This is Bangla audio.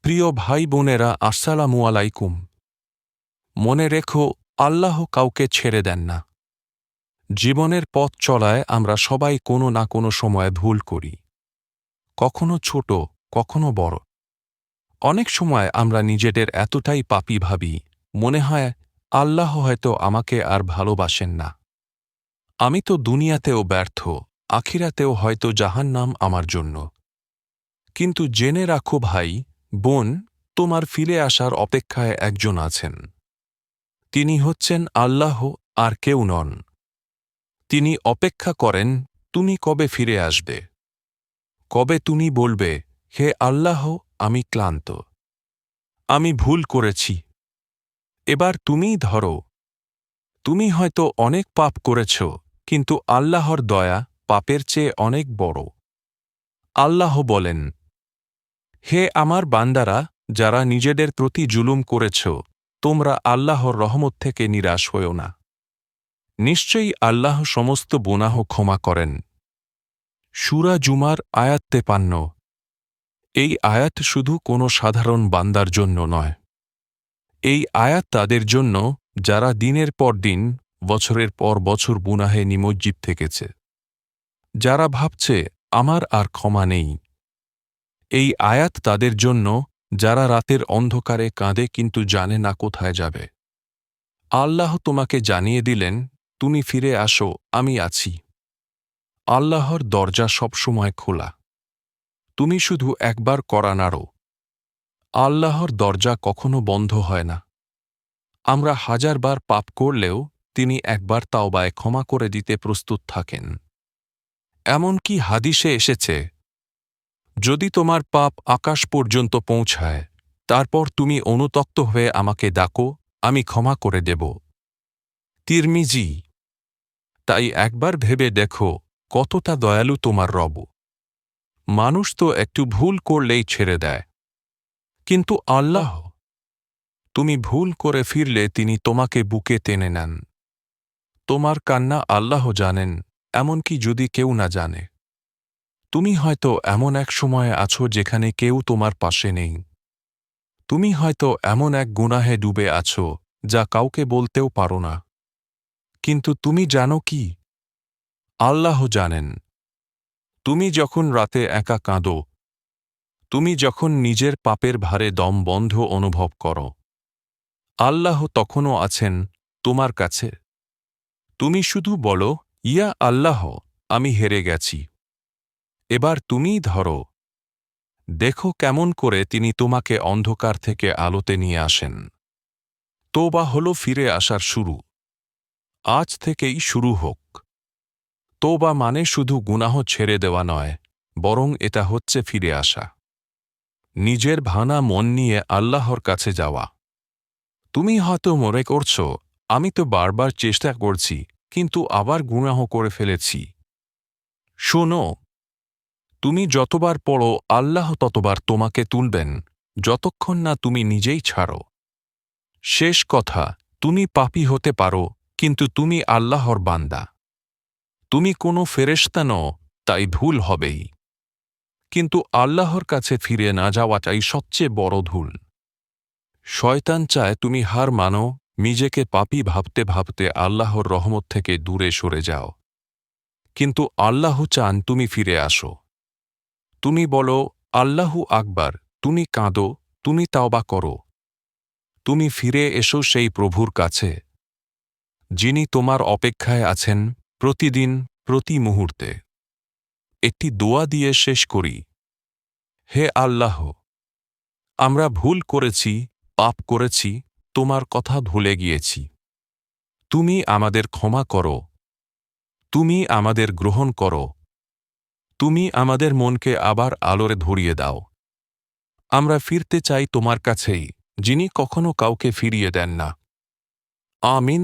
প্রিয় ভাই বোনেরা, আসসালামু আলাইকুম। মনে রেখো, আল্লাহ কাউকে ছেড়ে দেন না। জীবনের পথ চলায় আমরা সবাই কোনো না কোনো সময়ে ভুল করি, কখনো ছোট, কখনো বড়। অনেক সময় আমরা নিজেদের এতটাই পাপী ভাবি, মনে হয় আল্লাহ হয়তো আমাকে আর ভালোবাসেন না। আমি তো দুনিয়াতেও ব্যর্থ, আখিরাতেও হয়তো জাহান্নাম আমার জন্য। কিন্তু জেনে রাখো ভাই, বোন, তোমার ফিরে আসার অপেক্ষায় একজন আছেন। তিনি হচ্ছেন আল্লাহ, আর কেউ নন। তিনি অপেক্ষা করেন তুমি কবে ফিরে আসবে, কবে তুমি বলবে, হে আল্লাহ, আমি ক্লান্ত, আমি ভুল করেছি, এবার তুমিই ধরো। তুমি হয়তো অনেক পাপ করেছ, কিন্তু আল্লাহর দয়া পাপের চেয়ে অনেক বড়। আল্লাহ বলেন, হে আমার বান্দারা, যারা নিজেদের প্রতি জুলুম করেছ, তোমরা আল্লাহর রহমত থেকে নিরাশ হও না। নিশ্চয়ই আল্লাহ সমস্ত গুনাহ ক্ষমা করেন। সূরা জুমার আয়াত ৫৩। এই আয়াত শুধু কোনো সাধারণ বান্দার জন্য নয়। এই আয়াত তাদের জন্য যারা দিনের পর দিন, বছরের পর বছর গুনাহে নিমজ্জিত থেকেছে, যারা ভাবছে আমার আর ক্ষমা নেই। এই আয়াত তাদের জন্য যারা রাতের অন্ধকারে কাঁদে কিন্তু জানে না কোথায় যাবে। আল্লাহ তোমাকে জানিয়ে দিলেন, তুমি ফিরে আসো, আমি আছি। আল্লাহর দরজা সবসময় খোলা। তুমি শুধু একবার কড়া নাড়ো। আল্লাহর দরজা কখনো বন্ধ হয় না। আমরা হাজারবার পাপ করলেও তিনি একবার তাওবায় ক্ষমা করে দিতে প্রস্তুত থাকেন। এমনকি হাদিসে এসেছে, যদি তোমার পাপ আকাশ পর্যন্ত পৌঁছায়, তারপর তুমি অনুতপ্ত হয়ে আমাকে ডাকো, আমি ক্ষমা করে দেব। তিরমিজি। তাই একবার ভেবে দেখো কতটা দয়ালু তোমার রব। মানুষ তো একটু ভুল করলেই ছেড়ে দেয়, কিন্তু আল্লাহ, তুমি ভুল করে ফিরলে তিনি তোমাকে বুকে টেনে নেন। তোমার কান্না আল্লাহ জানেন, এমনকি যদি কেউ না জানে। তুমি হয়তো এমন এক সময়ে আছো যেখানে কেউ তোমার পাশে নেই। তুমি হয়তো এমন এক গুনাহে ডুবে আছো যা কাউকে বলতেও পারো না। কিন্তু তুমি জানো কি? আল্লাহ জানেন। তুমি যখন রাতে একা কাঁদো, তুমি যখন নিজের পাপের ভারে দম বন্ধ অনুভব করো, আল্লাহ তখনও আছেন তোমার কাছে। তুমি শুধু বলো, ইয়া আল্লাহ, আমি হেরে গেছি, এবার তুমিই ধরো। দেখো কেমন করে তিনি তোমাকে অন্ধকার থেকে আলোতে নিয়ে আসেন। তোবা হলো ফিরে আসার শুরু। আজ থেকেই শুরু হোক। তোবা মানে শুধু গুনাহ ছেড়ে দেওয়া নয়, বরং এটা হচ্ছে ফিরে আসা। নিজের ভাঙা মন নিয়ে আল্লাহর কাছে যাওয়া। তুমি হয়তো মনে করছ, আমি তো বারবার চেষ্টা করছি, কিন্তু আবার গুনাহ করে ফেলেছি। শোনো, তুমি যতবার পড়ো আল্লাহ ততবার তোমাকে তুলবেন, যতক্ষণ না তুমি নিজেই ছাড়ো। শেষ কথা, তুমি পাপী হতে পারো, কিন্তু তুমি আল্লাহর বান্দা। তুমি কোনো ফেরেশতা নও, তাই ভুল হবেই। কিন্তু আল্লাহর কাছে ফিরে না যাওয়াটাই সবচেয়ে বড় ভুল। শয়তান চায় তুমি হার মানো, নিজেকে পাপী ভাবতে ভাবতে আল্লাহর রহমত থেকে দূরে সরে যাও। কিন্তু আল্লাহ চান তুমি ফিরে আসো। তুমি বলো, আল্লাহু আকবার, তুমি কাঁদো, তুমি তাওবা করো। তুমি ফিরে এসো সেই প্রভুর কাছে, যিনি তোমার অপেক্ষায় আছেন প্রতিদিন, প্রতি মুহূর্তে। একটি দোয়া দিয়ে শেষ করি। হে আল্লাহ, আমরা ভুল করেছি, পাপ করেছি, তোমার কথা ভুলে গিয়েছি। তুমি আমাদের ক্ষমা করো। তুমি আমাদের গ্রহণ করো। তুমি আমাদের মনকে আবার আলোরে ধরিয়ে দাও। আমরা ফিরতে চাই তোমার কাছেই, যিনি কখনো কাউকে ফিরিয়ে দেন না। আমিন।